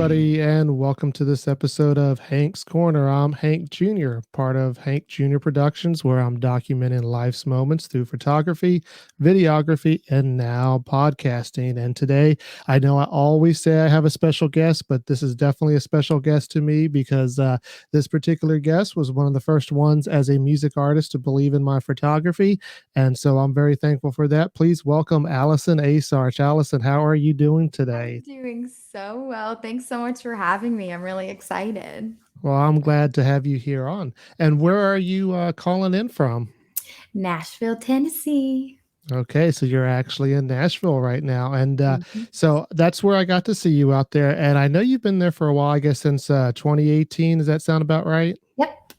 everybody, and welcome to this episode of Hank's Corner. I'm Hank Jr., part of Hank Jr. Productions, where I'm documenting life's moments through photography, videography, and now podcasting. And today, I know I always say I have a special guest, but this is definitely a special guest to me because this particular guest was one of the first ones as a music artist to believe in my photography. And so I'm very thankful for that. Please welcome Allison Asarch. Allison, how are you doing I'm today? doing so well. Thanks so much for having me. I'm really excited. Well, I'm glad to have you here on. And where are you calling in from? Nashville, Tennessee. Okay, so you're actually in Nashville right now. And Mhm. so that's where I got to see you out there. And I know you've been there for a while, I guess since 2018. Does that sound about right? Yep.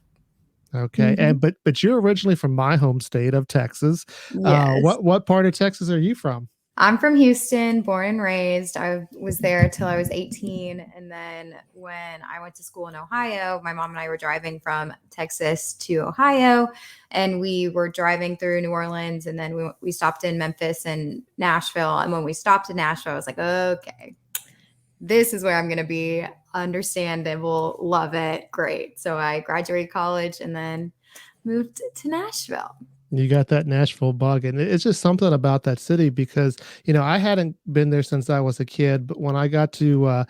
Okay. Mhm. And but you're originally from my home state of Texas. Yes. What part of Texas are you from? I'm from Houston, born and raised. I was there till I was 18. And then when I went to school in Ohio, my mom and I were driving from Texas to Ohio. And we were driving through New Orleans. And then we stopped in Memphis and Nashville. And when we stopped in Nashville, I was like, okay, this is where I'm going to be. Understandable, love it, great. So I graduated college and then moved to Nashville. You got that Nashville bug, and it's just something about that city because I hadn't been there since I was a kid, but when I got to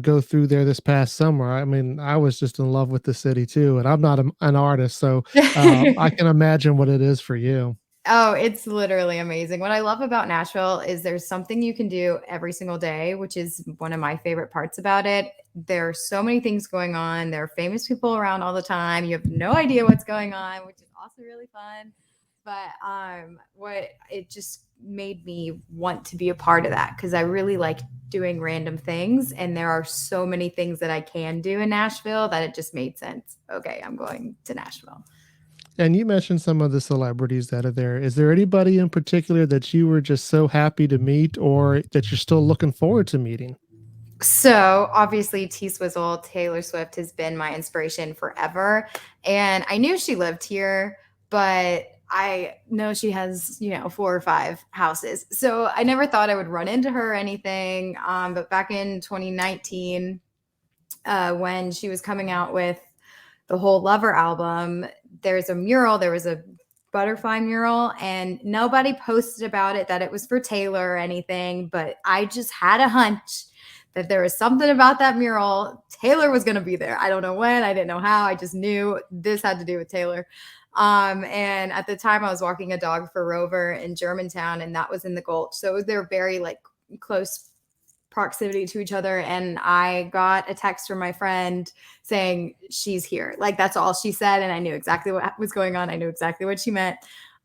go through there this past summer, I mean, I was just in love with the city too. And I'm not an artist, so I can imagine what it is for you. Oh, it's literally amazing. What I love about Nashville is there's something you can do every single day, which is one of my favorite parts about it. There are so many things going on. There are famous people around all the time. You have no idea what's going on, which is also really fun. But what it just made me want to be a part of that because I really like doing random things, and there are so many things that I can do in Nashville that it just made sense. Okay, I'm going to Nashville. And you mentioned some of the celebrities that are there. Is there anybody in particular that you were just so happy to meet or that you're still looking forward to meeting? So obviously, T Swizzle, Taylor Swift has been my inspiration forever. And I knew she lived here, but I know she has, 4 or 5 houses. So I never thought I would run into her or anything. But back in 2019, when she was coming out with the whole Lover album, there's a mural, there was a butterfly mural, and nobody posted about it that it was for Taylor or anything. But I just had a hunch that there was something about that mural. Taylor was going to be there. I don't know when, I didn't know how. I just knew this had to do with Taylor. And at the time, I was walking a dog for Rover in Germantown, and that was in the Gulch. So they're very like close proximity to each other. And I got a text from my friend saying she's here. Like that's all she said, and I knew exactly what was going on. I knew exactly what she meant.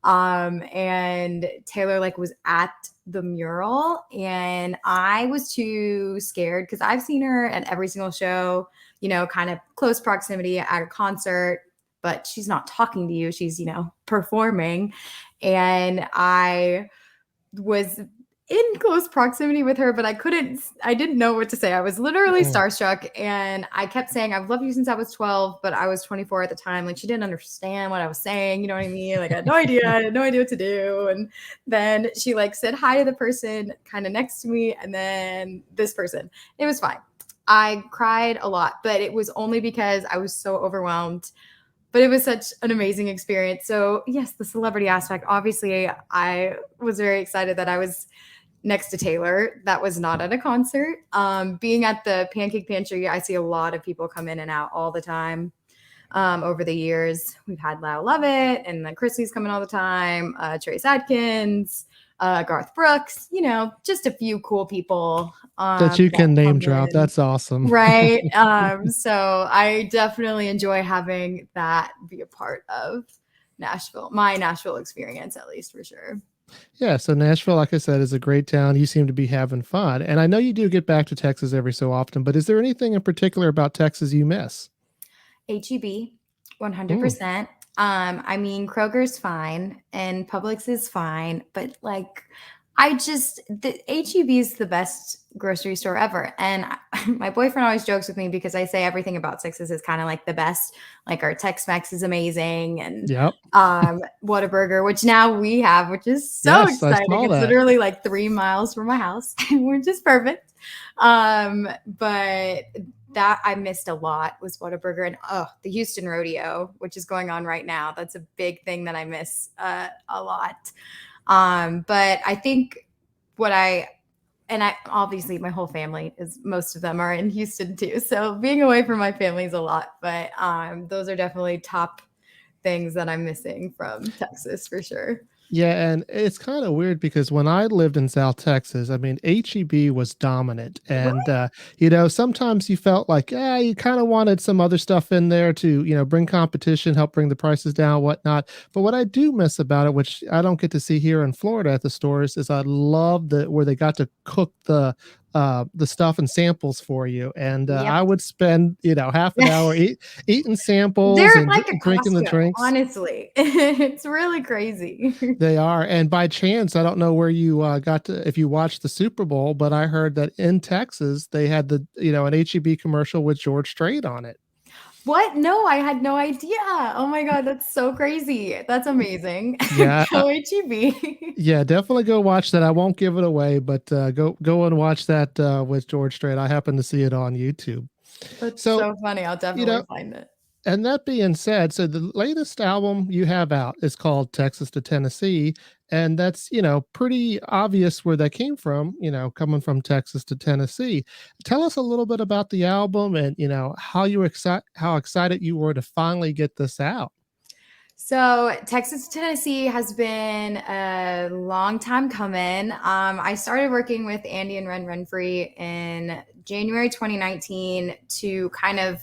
And Taylor like was at the mural, and I was too scared because I've seen her at every single show, kind of close proximity at a concert, but she's not talking to you. She's, performing. And I was in close proximity with her, but I didn't know what to say. I was literally Mm. starstruck, and I kept saying, I've loved you since I was 12, but I was 24 at the time. Like she didn't understand what I was saying. You know what I mean? Like I had no idea. I had no idea what to do. And then she like said hi to the person kind of next to me, and then this person. It was fine. I cried a lot, but it was only because I was so overwhelmed, but it was such an amazing experience. So, yes, the celebrity aspect. Obviously, I was very excited that I was next to Taylor. That was not at a concert. Being at the Pancake Pantry, I see a lot of people come in and out all the time. Over the years, we've had Lyle Lovett and the Chrisley's coming all the time, Trace Adkins, Garth Brooks, just a few cool people That you that can name come drop. in. That's awesome. Right. So I definitely enjoy having that be a part of Nashville, my Nashville experience, at least for sure. Yeah, so Nashville, like I said, is a great town. You seem to be having fun. And I know you do get back to Texas every so often, but is there anything in particular about Texas you miss? HEB, Mm. 100%. I mean, Kroger's fine and Publix is fine, but like The HEB is the best grocery store ever. And my boyfriend always jokes with me because I say everything about Texas is kind of like the best. Like our Tex-Mex is amazing, and Yep. Whataburger, which now we have, which is so Yes, I exciting. saw It's that. literally like 3 miles from my house, which is perfect. But that I missed a lot was Whataburger, and the Houston Rodeo, which is going on right now. That's a big thing that I miss a lot. But I think what I obviously my whole family is most of them are in Houston too. So being away from my family is a lot, but those are definitely top things that I'm missing from Texas for sure. Yeah, and it's kind of weird because when I lived in South Texas, I mean, HEB was dominant. And, sometimes you felt like, yeah, you kind of wanted some other stuff in there to, bring competition, help bring the prices down, whatnot. But what I do miss about it, which I don't get to see here in Florida at the stores, is I love the where they got to cook the stuff and samples for you. And Yep. I would spend, half an hour eating samples They're and like a drinking the Costco, drinks. honestly. It's really crazy. They are, and by chance, I don't know where you, got to if you watched the Super Bowl, but I heard that in Texas, they had an HEB commercial with George Strait on it. What? No, I had no idea. Oh my God, that's so crazy. That's amazing. Yeah, Go HEB. yeah, definitely go watch that. I won't give it away, but, go and watch that, with George Strait. I happen to see it on YouTube. That's So, so funny. I'll you definitely know find it. And that being said, so the latest album you have out is called Texas to Tennessee. And that's, pretty obvious where that came from, coming from Texas to Tennessee. Tell us a little bit about the album and, how excited you were to finally get this out. So, Texas to Tennessee has been a long time coming. I started working with Andy and Ren Renfrey in January 2019 to kind of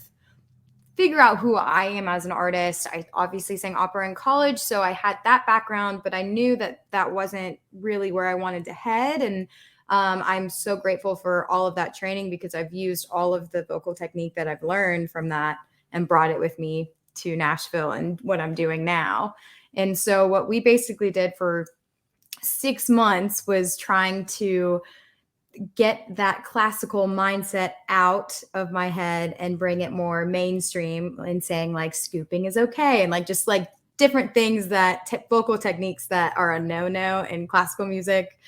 figure out who I am as an artist. I obviously sang opera in college, so I had that background, but I knew that that wasn't really where I wanted to head. And I'm so grateful for all of that training because I've used all of the vocal technique that I've learned from that and brought it with me to Nashville and what I'm doing now. And so, what we basically did for 6 months was trying to get that classical mindset out of my head and bring it more mainstream and saying like scooping is okay and like just like different things that vocal techniques that are a no-no in classical music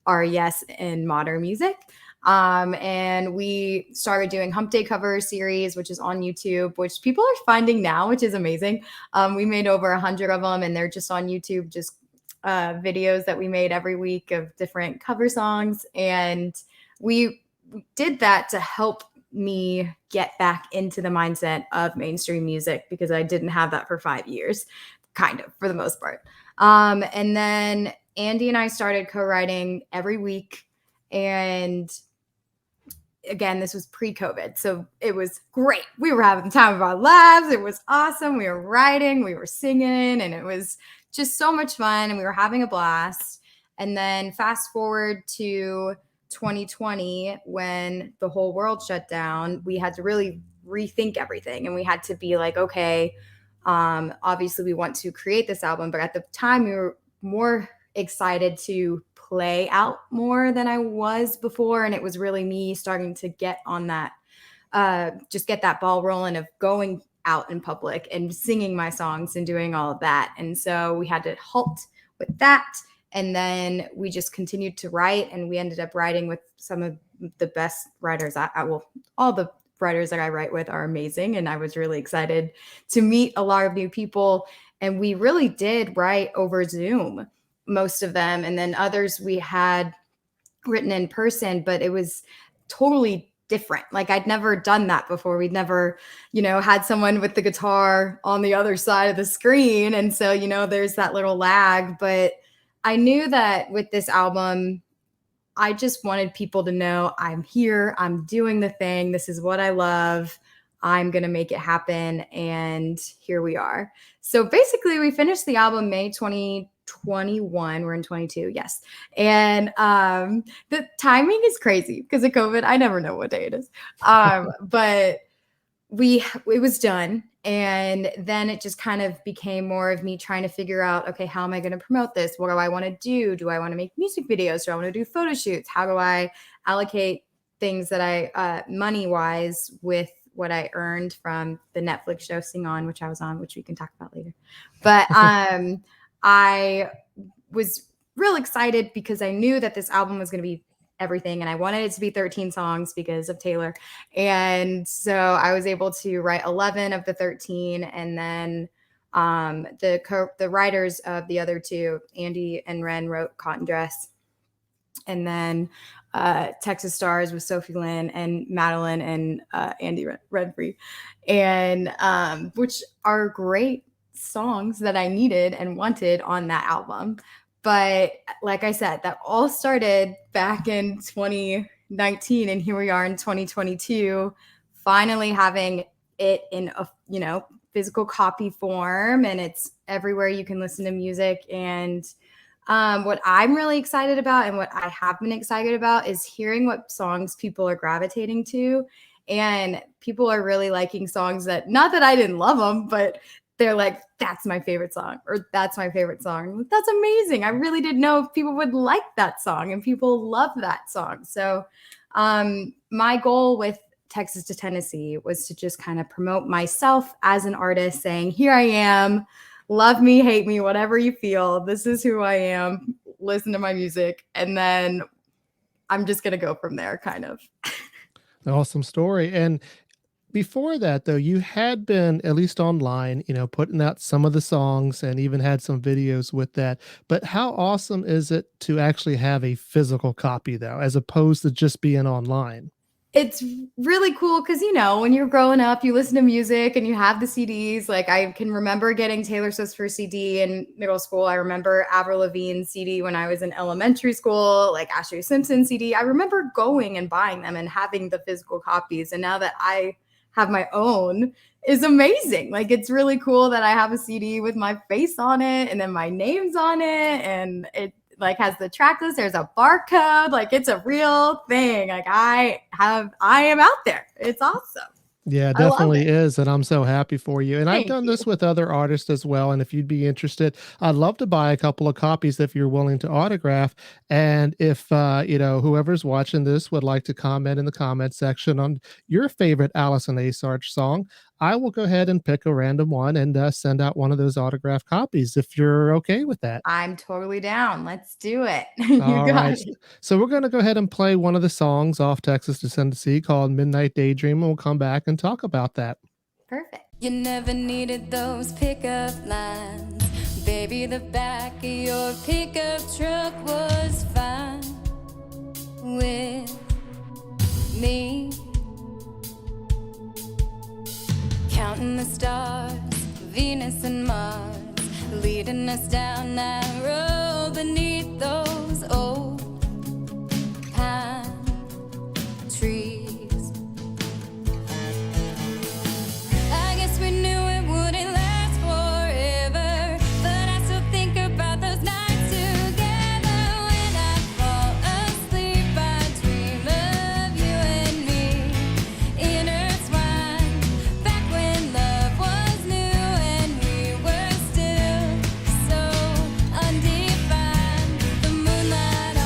are yes in modern music. And we started doing Hump Day cover series, which is on YouTube, which people are finding now, which is amazing. We made over 100 of them, and they're just on YouTube, just videos that we made every week of different cover songs. And we did that to help me get back into the mindset of mainstream music because I didn't have that for 5 years, kind of for the most part. And then Andy and I started co-writing every week. And again, this was pre-COVID. So it was great. We were having the time of our lives. It was awesome. We were writing, we were singing, and it was just so much fun. And we were having a blast. And then fast forward to 2020, when the whole world shut down, we had to really rethink everything. And we had to be like, okay, obviously we want to create this album. But at the time, we were more excited to play out more than I was before. And it was really me starting to get on that, just get that ball rolling of going out in public and singing my songs and doing all of that. And so we had to halt with that. And then we just continued to write, and we ended up writing with some of the best writers. All the writers that I write with are amazing. And I was really excited to meet a lot of new people. And we really did write over Zoom, most of them. And then others we had written in person, but it was totally different. Like I'd never done that before. We'd never, had someone with the guitar on the other side of the screen. And so, there's that little lag. But I knew that with this album, I just wanted people to know I'm here, I'm doing the thing, this is what I love. I'm going to make it happen. And here we are. So basically, we finished the album May 2021. We're in 22. Yes. And the timing is crazy because of COVID. I never know what day it is. But it was done. And then it just kind of became more of me trying to figure out, okay, how am I going to promote this? What do I want to do? Do I want to make music videos? Do I want to do photo shoots? How do I allocate things that I, money wise, with what I earned from the Netflix show Sing On, which I was on, which we can talk about later. But I was real excited because I knew that this album was going to be everything, and I wanted it to be 13 songs because of Taylor. And so I was able to write 11 of the 13, and then the writers of the other two, Andy and Ren, wrote Cotton Dress, and then Texas Stars with Sophie Lynn and Madeline and Andy Redfree, and which are great songs that I needed and wanted on that album. But like I said, that all started back in 2019, and here we are in 2022, finally having it in a physical copy form, and it's everywhere you can listen to music. And what I'm really excited about, and what I have been excited about, is hearing what songs people are gravitating to. And people are really liking songs that, not that I didn't love them, but they're like, that's my favorite song, or that's my favorite song. That's amazing. I really didn't know if people would like that song, and people love that song. So my goal with Texas to Tennessee was to just kind of promote myself as an artist, saying, here I am, love me, hate me, whatever you feel. This is who I am. Listen to my music. And then I'm just going to go from there, kind of. Awesome story. And before that, though, you had been, at least online, putting out some of the songs and even had some videos with that. But how awesome is it to actually have a physical copy, though, as opposed to just being online? It's really cool because, when you're growing up, you listen to music and you have the CDs. Like, I can remember getting Taylor Swift's first CD in middle school. I remember Avril Lavigne's CD when I was in elementary school, like Ashley Simpson CD. I remember going and buying them and having the physical copies. And now that I have my own, is amazing. Like, it's really cool that I have a CD with my face on it and then my name's on it, and it like has the track list. There's a barcode. Like, it's a real thing. Like, I am out there. It's awesome. Yeah, it definitely is. And I'm so happy for you. And I've done you. this with other artists as well. And if you'd be interested, I'd love to buy a couple of copies if you're willing to autograph. And if, whoever's watching this would like to comment in the comment section on your favorite Allison Asarch song, I will go ahead and pick a random one and send out one of those autograph copies if you're okay with that. I'm totally down. Let's do it. You All got right. it. So we're going to go ahead and play one of the songs off Texas to Tennessee called Midnight Daydream, and we'll come back and talk about that. Perfect. You never needed those pickup lines. Baby, the back of your pickup truck was fine with me. Counting the stars, Venus and Mars, leading us down that road beneath those old pine trees. I guess we knew it wouldn't last forever, but I still think about those nights together. When I fall asleep, I dream of you and me, intertwined, back when love was new and we were still so undefined. The moonlight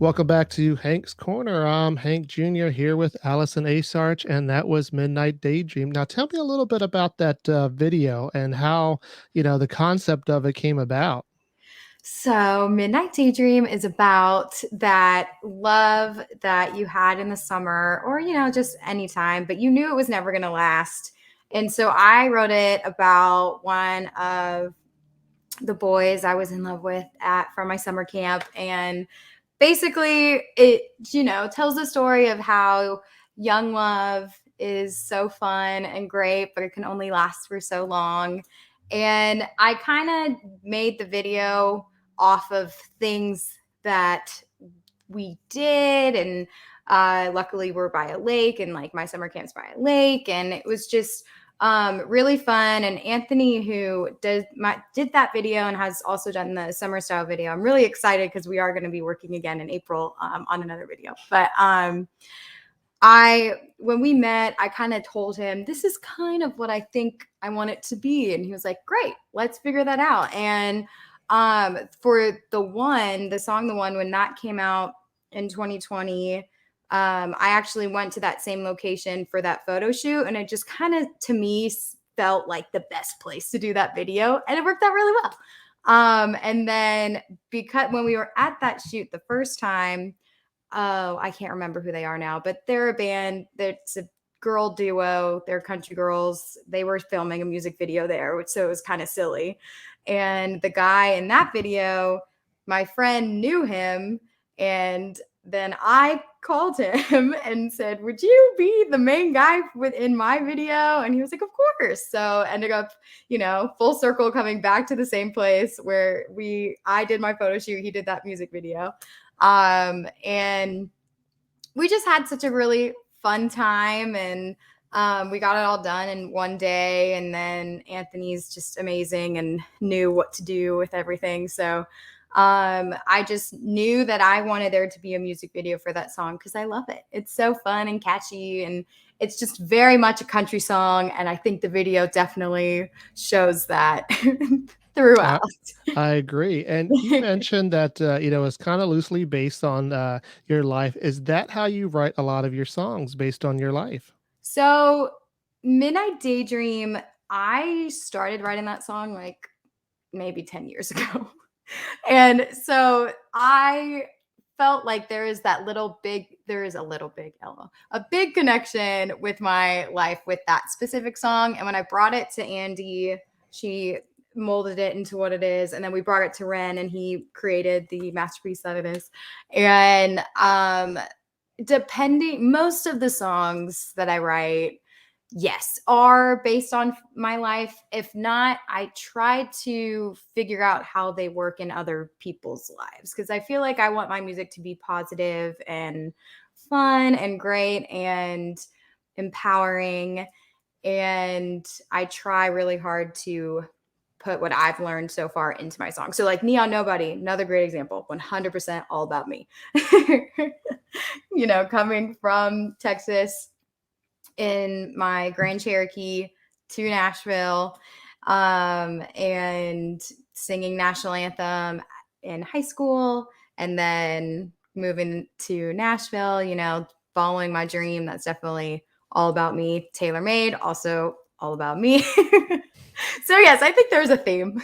Welcome back to Hank's Corner. I'm Hank Jr. here with Allison Asarch, and that was Midnight Daydream. Now, tell me a little bit about that video and how, the concept of it came about. So, Midnight Daydream is about that love that you had in the summer or, just anytime, but you knew it was never going to last. And so I wrote it about one of the boys I was in love with at from my summer camp. And basically it, tells the story of how young love is so fun and great, but it can only last for so long. And I kind of made the video off of things that we did. And luckily we're by a lake, and like my summer camp's by a lake. And it was just really fun. And Anthony, who did that video and has also done the summer style video, I'm really excited because we are going to be working again in April on another video. But when we met, I kind of told him, this is kind of what I think I want it to be. And he was like, great, let's figure that out. And for the song, The One, when that came out in 2020, I actually went to that same location for that photo shoot. And it just kind of, to me, felt like the best place to do that video. And it worked out really well. And then because when we were at that shoot the first time, I can't remember who they are now, but they're a band. It's a girl duo. They're country girls. They were filming a music video there, so it was kind of silly. And the guy in that video, my friend knew him, and then I called him and said, would you be the main guy in my video? And he was like, of course. So ended up, full circle coming back to the same place where I did my photo shoot. He did that music video. And we just had such a really fun time, and we got it all done in one day. And then Anthony's just amazing and knew what to do with everything. So I just knew that I wanted there to be a music video for that song because I love it. It's so fun and catchy, and it's just very much a country song. And I think the video definitely shows that throughout. I agree. And you mentioned that, it's kind of loosely based on your life. Is that how you write a lot of your songs, based on your life? So, Midnight Daydream, I started writing that song like maybe 10 years ago. And so I felt like there is a little big LO, a big connection with my life with that specific song. And when I brought it to Andy, she molded it into what it is. And then we brought it to Ren, and he created the masterpiece that it is. And most of the songs that I write, yes, are based on my life. If not, I try to figure out how they work in other people's lives, because I feel like I want my music to be positive and fun and great and empowering. And I try really hard to put what I've learned so far into my song. So like Neon Nobody, another great example, 100% all about me. Coming from Texas in my Grand Cherokee to Nashville, and singing national anthem in high school, and then moving to Nashville, following my dream. That's definitely all about me. Tailor Made, also all about me. So yes, I think there's a theme.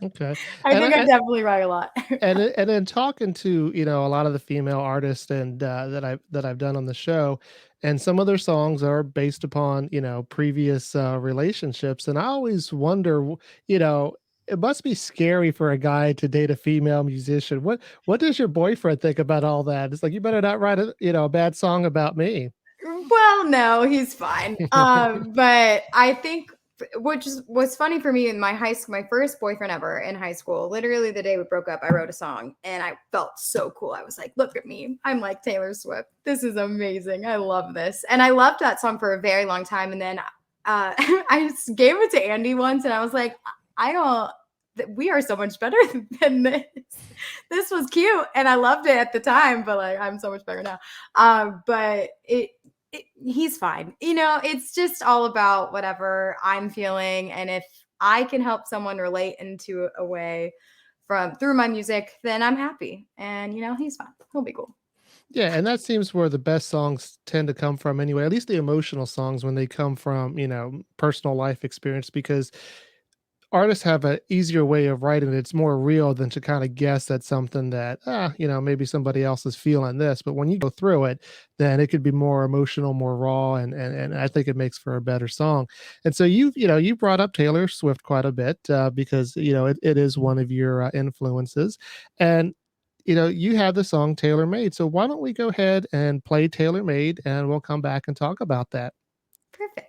Okay. I And think I I, definitely write a lot. and then talking to a lot of the female artists and that I've done on the show, and some of their songs are based upon previous relationships, and I always wonder, it must be scary for a guy to date a female musician. What does your boyfriend think about all that? It's like, you better not write a bad song about me. Well, no, he's fine. But I think which was funny for me in my first boyfriend ever in high school, literally the day we broke up, I wrote a song and I felt so cool. I was like, look at me. I'm like Taylor Swift. This is amazing. I love this. And I loved that song for a very long time. And then I just gave it to Andy once, and I was like, we are so much better than this. This was cute and I loved it at the time, but like I'm so much better now. But he's fine. It's just all about whatever I'm feeling. And if I can help someone relate into a way from through my music, then I'm happy. And he's fine. He'll be cool. Yeah, and that seems where the best songs tend to come from anyway, at least the emotional songs when they come from, personal life experience because artists have an easier way of writing it. It's more real than to kind of guess at something that, maybe somebody else is feeling this. But when you go through it, then it could be more emotional, more raw, and I think it makes for a better song. And so you brought up Taylor Swift quite a bit because it is one of your influences, and you have the song Tailor Made. So why don't we go ahead and play Tailor Made, and we'll come back and talk about that. Perfect.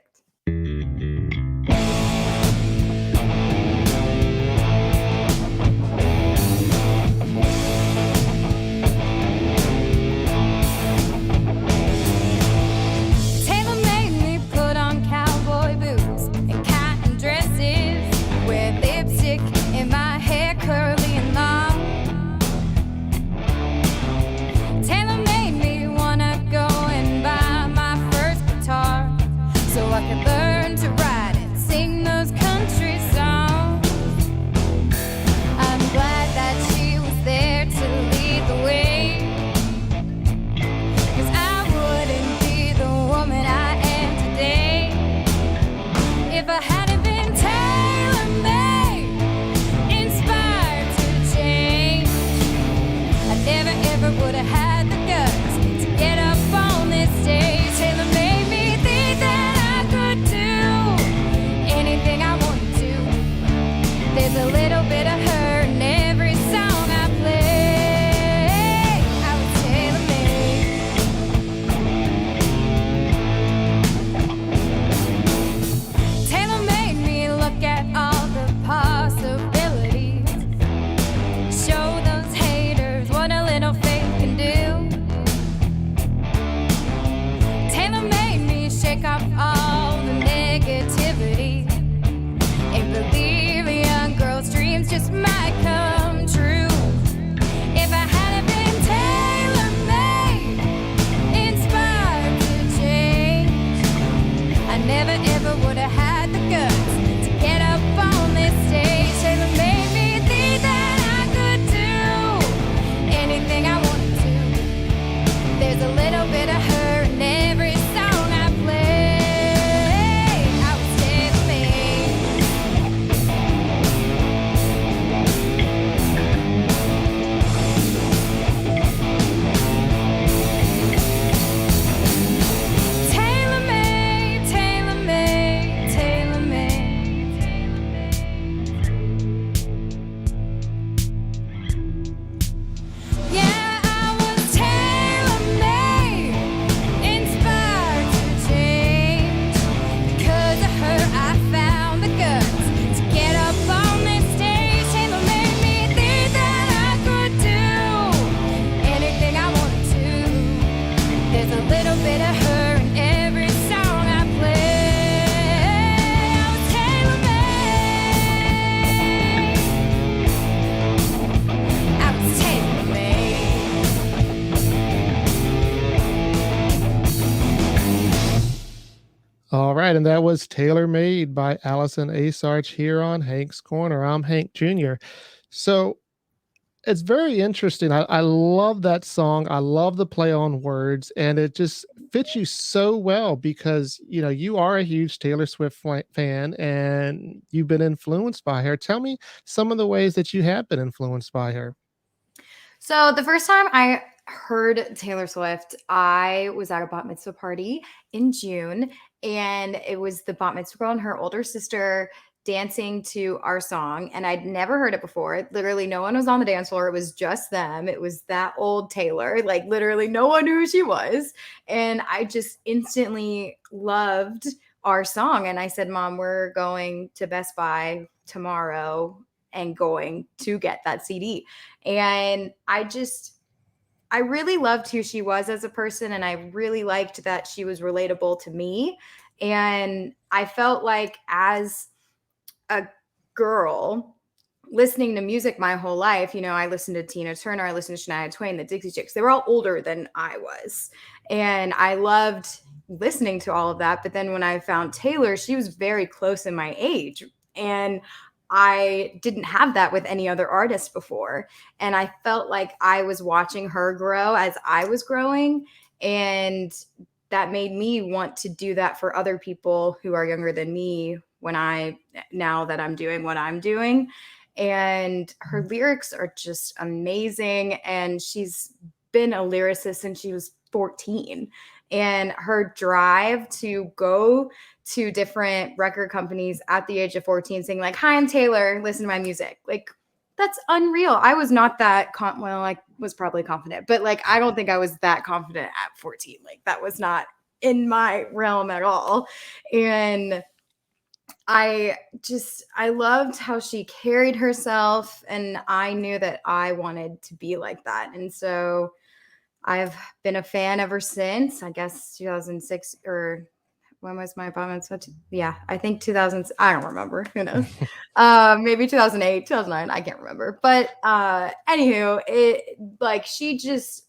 Taylor made me put on cowboy boots and cotton dresses, wear lipstick and my hair curly and long. Taylor made me wanna go and buy my first guitar so I could learn to write and sing those country songs. I'm glad that she was there to lead the way, 'cause I wouldn't be the woman I am today if I hadn't been tailor-made, inspired to change. I never ever would have had the guts to get up on this stage. Taylor made me think that I could do anything I wanted to. There's a little bit of her in every song I play. I was tailor-made. Taylor made me look at all the possibilities, show those haters what a little faith can do. Taylor made me shake off all the negativity and believe a young girl's dreams just might come true. If I hadn't been tailor-made, inspired to change, I never ever would have had the guts to get up on this stage. Taylor made me think that I could do anything I wanted to. There's a little bit of her in every song I play. I was tailor-made. Tailor-made, tailor-made, tailor-made. Yeah, I was tailor-made, inspired to change. Because of her, I found the guts to get up on this stage. Taylor made me think that I could do anything I wanted to. There's a little bit of her in every song I play. I was tailor-made. I was tailor-made. All right, and that was Tailor Made by Allison Asarch here on Hank's Corner. I'm Hank Jr. So it's very interesting. I love that song. I love the play on words, and it just fits you so well because you are a huge Taylor Swift fan, and you've been influenced by her. Tell me some of the ways that you have been influenced by her. So the first time I heard Taylor Swift, I was at a bat mitzvah party in June, and it was the bat mitzvah girl and her older sister dancing to our song, and I'd never heard it before. Literally, no one was on the dance floor. It was just them. It was that old Taylor. Like literally, no one knew who she was, and I just instantly loved our song. And I said, "Mom, we're going to Best Buy tomorrow and going to get that CD." And I really loved who she was as a person, and I really liked that she was relatable to me. And I felt like as a girl listening to music my whole life, I listened to Tina Turner, I listened to Shania Twain, the Dixie Chicks. They were all older than I was. And I loved listening to all of that. But then when I found Taylor, she was very close in my age. And I didn't have that with any other artist before. And I felt like I was watching her grow as I was growing. And that made me want to do that for other people who are younger than me now that I'm doing what I'm doing. And her lyrics are just amazing. And she's been a lyricist since she was 14. And her drive to go to different record companies at the age of 14 saying like, "Hi, I'm Taylor, listen to my music." Like, that's unreal. I was not that well, I was probably confident, but like I don't think I was that confident at 14. Like that was not in my realm at all. And I loved how she carried herself, and I knew that I wanted to be like that. And so I've been a fan ever since, I guess 2006, or when was my apartment? So yeah, I think 2000. I don't remember. Who knows? Maybe 2008, 2009. I can't remember. But anywho, it like she just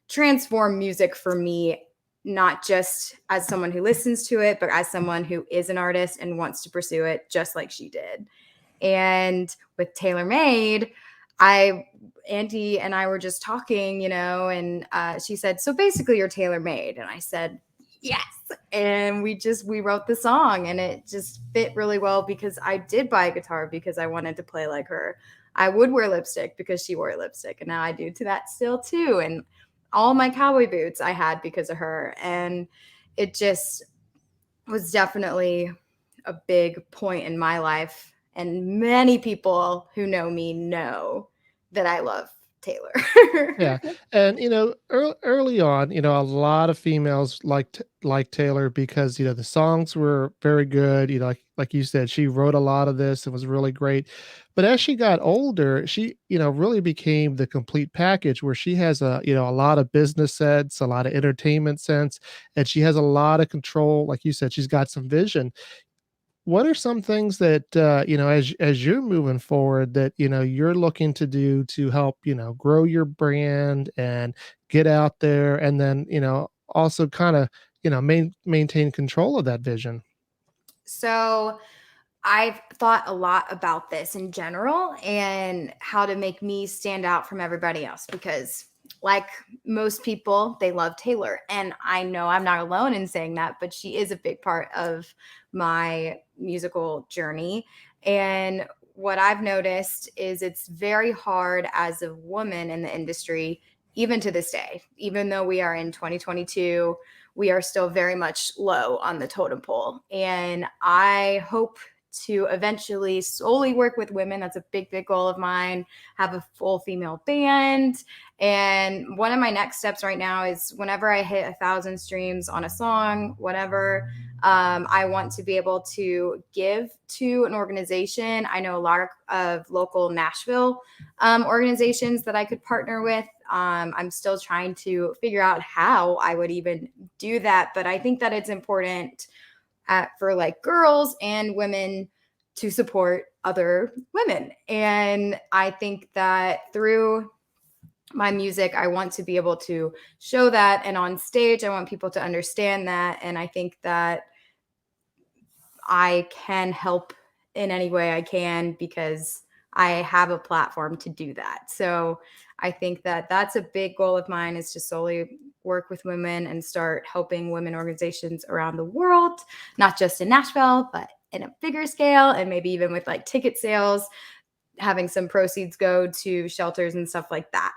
transformed music for me, not just as someone who listens to it, but as someone who is an artist and wants to pursue it just like she did. And with Tailor Made, I Andy and I were just talking, and she said, "So basically, you're tailor made." And I said, "Yes." And we wrote the song, and it just fit really well because I did buy a guitar because I wanted to play like her. I would wear lipstick because she wore lipstick, and now I do to that still too. And all my cowboy boots I had because of her, and it just was definitely a big point in my life. And many people who know me know that I love Taylor. Yeah, and, early on, a lot of females like Taylor because, the songs were very good, like you said, she wrote a lot of this, it was really great, but as she got older, she, really became the complete package where she has a lot of business sense, a lot of entertainment sense, and she has a lot of control, like you said, she's got some vision. What are some things that, as you're moving forward that, you're looking to do to help, grow your brand and get out there and then, also kinda, maintain control of that vision? So I've thought a lot about this in general and how to make me stand out from everybody else because, like most people, they love Taylor. And I know I'm not alone in saying that, but she is a big part of my musical journey. And what I've noticed is it's very hard as a woman in the industry, even to this day, even though we are in 2022, we are still very much low on the totem pole. And I hope to eventually solely work with women. That's a big, big goal of mine. Have a full female band. And one of my next steps right now is whenever I hit 1,000 streams on a song, whatever, I want to be able to give to an organization. I know a lot of local Nashville organizations that I could partner with. I'm still trying to figure out how I would even do that, but I think that it's important for like girls and women to support other women. And I think that through my music, I want to be able to show that. And on stage, I want people to understand that. And I think that I can help in any way I can because I have a platform to do that. So I think that that's a big goal of mine is to solely work with women and start helping women organizations around the world, not just in Nashville, but in a bigger scale and maybe even with like ticket sales, having some proceeds go to shelters and stuff like that.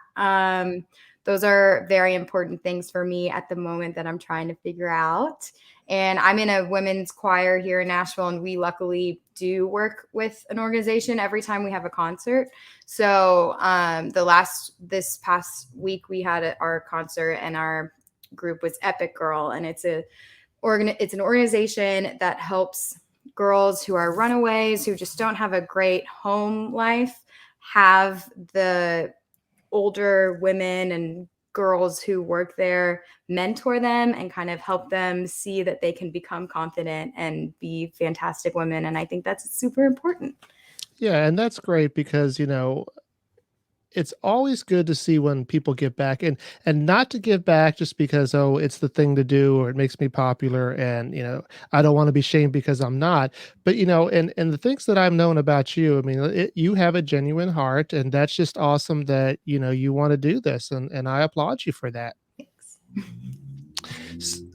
Those are very important things for me at the moment that I'm trying to figure out. And I'm in a women's choir here in Nashville, and we luckily do work with an organization every time we have a concert. So this past week we had our concert, and our group was Epic Girl, and it's an organization that helps girls who are runaways who just don't have a great home life have the older women and girls who work there mentor them and kind of help them see that they can become confident and be fantastic women. And I think that's super important. Yeah, and that's great because, it's always good to see when people give back, and not to give back just because, oh, it's the thing to do or it makes me popular, and I don't want to be shamed because I'm not. But and the things that I've known about you, I mean, you have a genuine heart, and that's just awesome that you want to do this, and I applaud you for that. Thanks.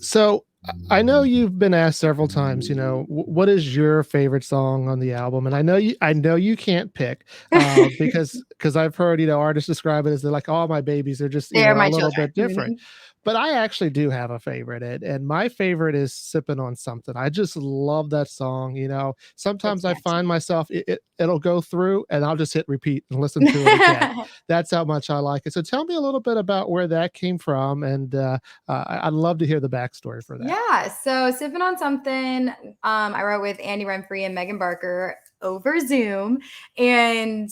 So I know you've been asked several times, what is your favorite song on the album? And I know you can't pick, because I've heard artists describe it as they're like, all my babies are just They are a my little children. bit different. But I actually do have a favorite, and my favorite is "Sipping on Something." I just love that song. It's Sometimes I find catchy. myself it'll go through, and I'll just hit repeat and listen to it again. That's how much I like it. So tell me a little bit about where that came from, and I'd love to hear the backstory for that. Yeah, so Sipping on Something, I wrote with Andy Renfrey and Megan Barker over Zoom. And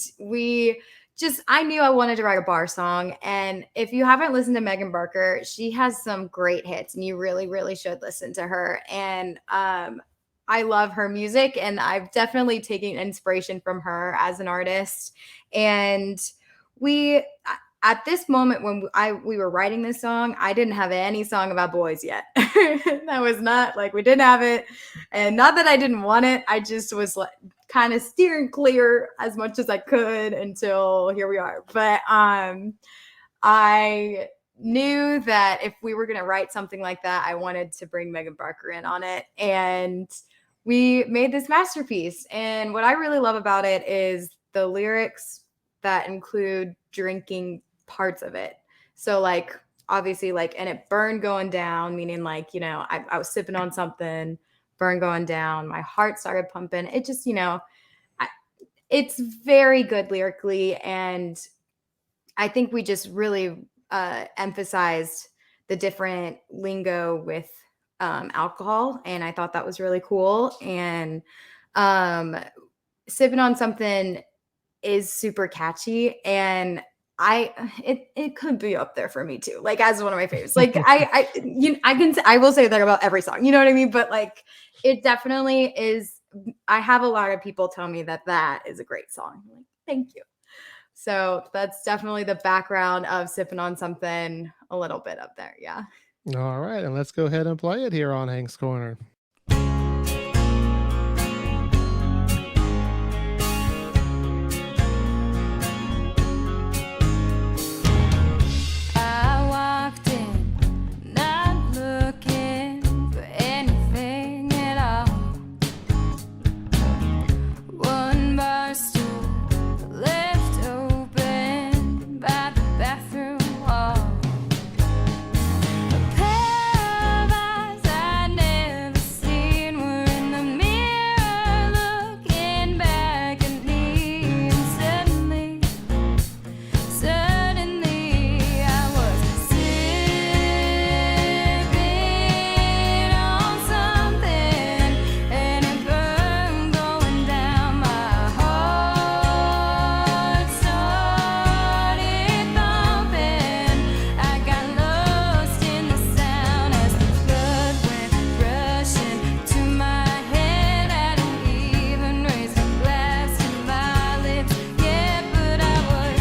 I knew I wanted to write a bar song. And if you haven't listened to Megan Barker, she has some great hits, and you really, really should listen to her. And I love her music, and I've definitely taken inspiration from her as an artist. And we, at this moment when we were writing this song, I didn't have any song about boys yet. That was not like, we didn't have it, and not that I didn't want it. I just was like kind of steering clear as much as I could until here we are. But I knew that if we were going to write something like that, I wanted to bring Megan Barker in on it, and we made this masterpiece. And what I really love about it is the lyrics that include drinking parts of it. So like, obviously, like, and it burned going down, meaning like, I was sipping on something, burn going down, my heart started pumping. It just, it's very good lyrically. And I think we just really emphasized the different lingo with alcohol. And I thought that was really cool. And Sipping on Something is super catchy, and it could be up there for me too, like as one of my favorites. Like I will say that about every song, you know what I mean? But like, it definitely is. I have a lot of people tell me that is a great song. I'm like, thank you. So that's definitely the background of Sipping on Something, a little bit up there. Yeah. All right, and let's go ahead and play it here on Hank's Corner. I walked in, not looking for anything at all. One bar stool left open by the bathroom wall. A pair of eyes I'd never seen were in the mirror looking back at me. And suddenly I was sipping on something, and it burned going down. My heart started thumping. I got lost in the sound as the blood went rushing to my head. I didn't even raise a glass to my lips yet, but I was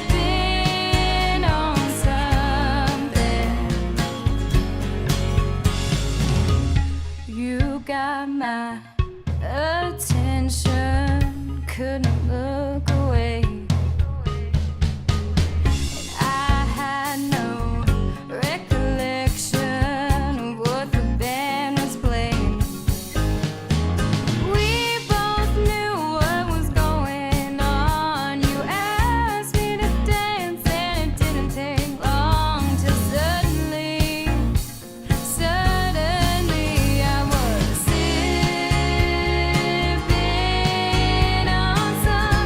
sipping on something. You got my attention, couldn't look away. I had no recollection of what the band was playing. We both knew what was going on. You asked me to dance, and it didn't take long till suddenly I was sipping on something.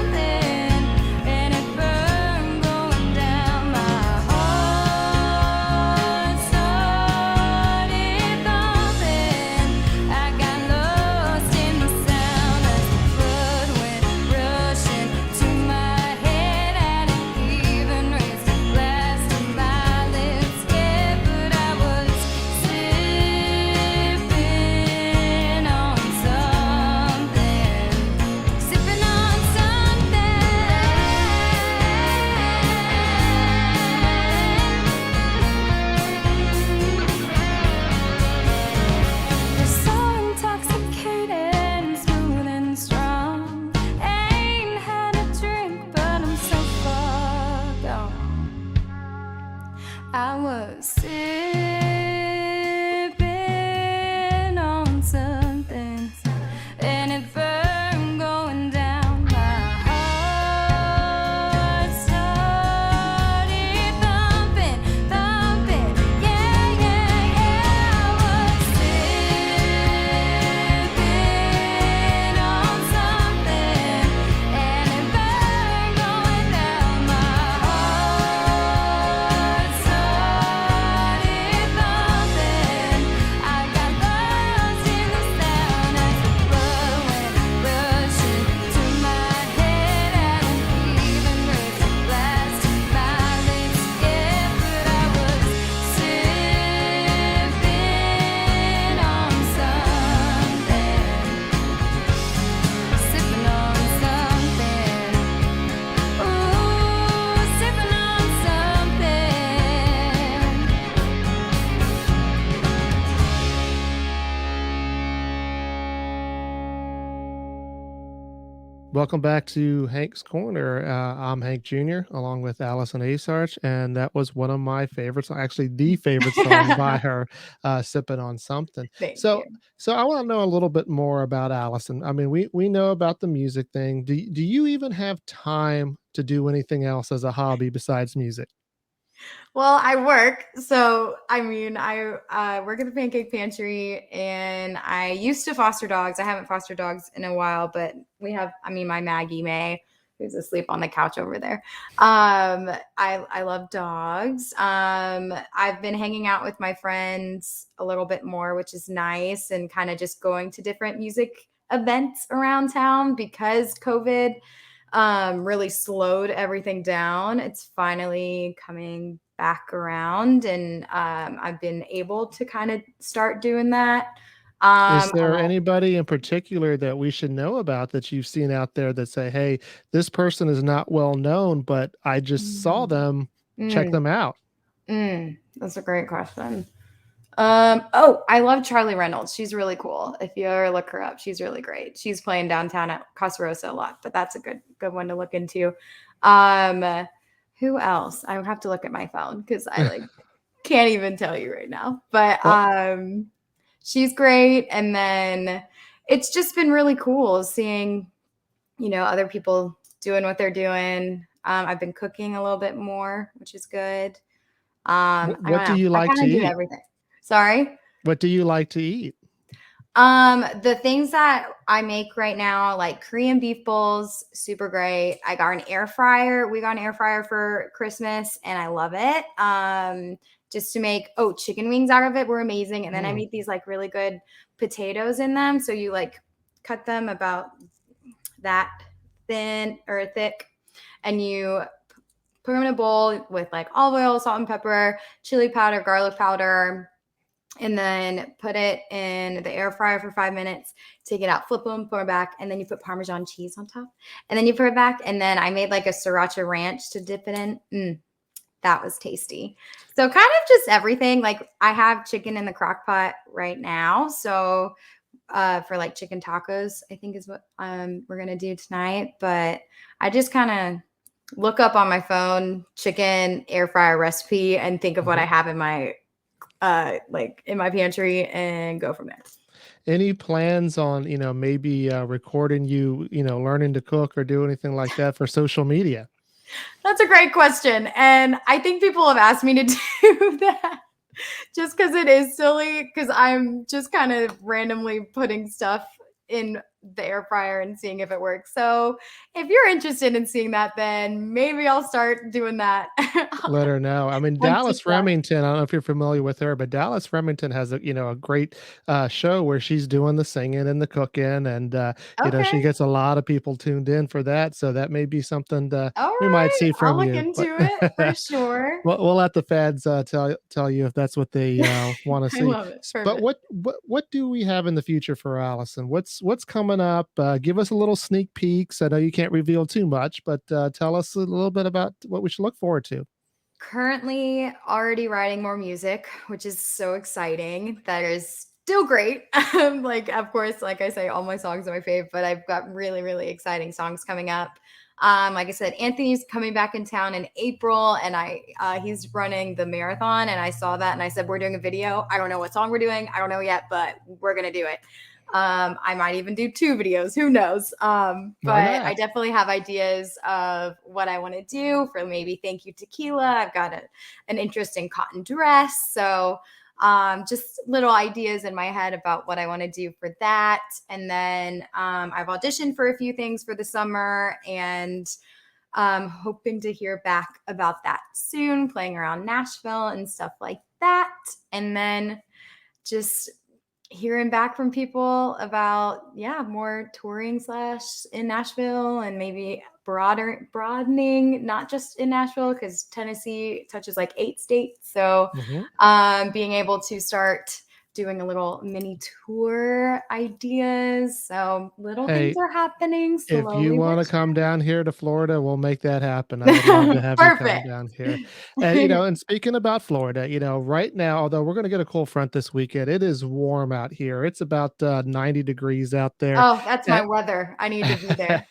Welcome back to Hank's Corner. I'm Hank Jr. along with Allison Asarch, and that was one of my favorites, actually the favorite song by her, "Sipping on Something." Thank So, you. so I want to know a little bit more about Allison. I mean, we know about the music thing. Do you even have time to do anything else as a hobby besides music? Well, I work. So, I mean, I work at the Pancake Pantry and I used to foster dogs. I haven't fostered dogs in a while, but we have, I mean, my Maggie May, who's asleep on the couch over there. I love dogs. I've been hanging out with my friends a little bit more, which is nice, and kind of just going to different music events around town because COVID really slowed everything down. It's finally coming back around, and I've been able to kind of start doing that. Is I'm there anybody in particular that we should know about that you've seen out there that say, "Hey, this person is not well known, but I just saw mm, them. Check mm, them out." that's a great question. Oh, I love Charlie Reynolds. She's really cool. If you ever look her up, she's really great. She's playing downtown at Casa Rosa a lot, but that's a good one to look into. Um, who else? I would have to look at my phone because I like can't even tell you right now. But Well, she's great. And then it's just been really cool seeing, other people doing what they're doing. I've been cooking a little bit more, which is good. I what don't do know. you I like to kind of do eat? everything. Sorry. What do you like to eat? The things that I make right now, like Korean beef bowls, super great. I got an air fryer. We got an air fryer for Christmas and I love it. Just to make, chicken wings out of it were amazing. And then I Mm, made these like really good potatoes in them. So you like cut them about that thin or thick and you put them in a bowl with like olive oil, salt and pepper, chili powder, garlic powder, and then put it in the air fryer for 5 minutes. Take it out, flip them, put them back, and then you put Parmesan cheese on top, and then you put it back. And then I made like a sriracha ranch to dip it in. That was tasty. So kind of just everything. Like I have chicken in the crock pot right now, so for like chicken tacos, I think is what we're gonna do tonight. But I just kind of look up on my phone chicken air fryer recipe and think of what I mhm. have in my like in my pantry and go from there. Any plans on, maybe, recording you, learning to cook or do anything like that for social media? That's a great question. And I think people have asked me to do that just because it is silly, because I'm just kind of randomly putting stuff in the air fryer and seeing if it works. So if you're interested in seeing that, then maybe I'll start doing that Let her know. I mean, on Dallas TikTok. Remington, I don't know if you're familiar with her, but Dallas Remington has a great, show where she's doing the singing and the cooking, and, she Okay. gets a lot of people tuned in for that, so that may be something that All we might right. see I'll from look you, but into it for sure. we'll let the feds, tell you if that's what they, wanna I see. love it. But Perfect. what do we have in the future for Allison? What's coming up? Give us a little sneak peeks. I know you can't reveal too much, but, tell us a little bit about what we should look forward to. Currently already writing more music, which is so exciting. That is still great. Like, of course, like I say, all my songs are my fave, but I've got really, really exciting songs coming up. Like I said, Anthony's coming back in town in April, and he's running the marathon, and I saw that, and I said we're doing a video. I don't know what song we're doing. I don't know yet, but we're gonna do it. I might even do two videos. Who knows? Why But I not? definitely have ideas of what I want to do for maybe Thank You Tequila. I've got an interest in cotton dress. So just little ideas in my head about what I want to do for that. And then I've auditioned for a few things for the summer and hoping to hear back about that soon, playing around Nashville and stuff like that. And then just hearing back from people about more touring slash in Nashville and maybe broadening, not just in Nashville, because Tennessee touches like 8 states. So Mhm. being able to start doing a little mini tour ideas. So little things Hey, are happening if you slowly but wanna come down here to Florida, we'll make that happen. I would love to surely. have you come Perfect. down here. And speaking about Florida, right now, although we're gonna get a cold front this weekend, it is warm out here. It's about, 90 degrees out there. Oh, that's A my weather. I need to be there.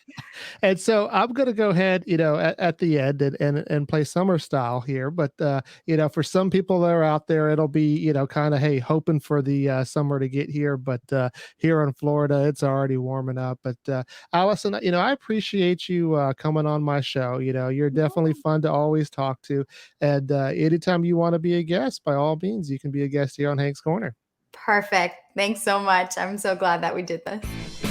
And so I'm going to go ahead, at the end and play summer style here. But, for some people that are out there, it'll be, kind of, hey, hoping for the summer to get here. But here in Florida, it's already warming up. But Allison, I appreciate you coming on my show. You're definitely fun to always talk to. And anytime you want to be a guest, by all means, you can be a guest here on Hank's Corner. Perfect. Thanks so much. I'm so glad that we did this.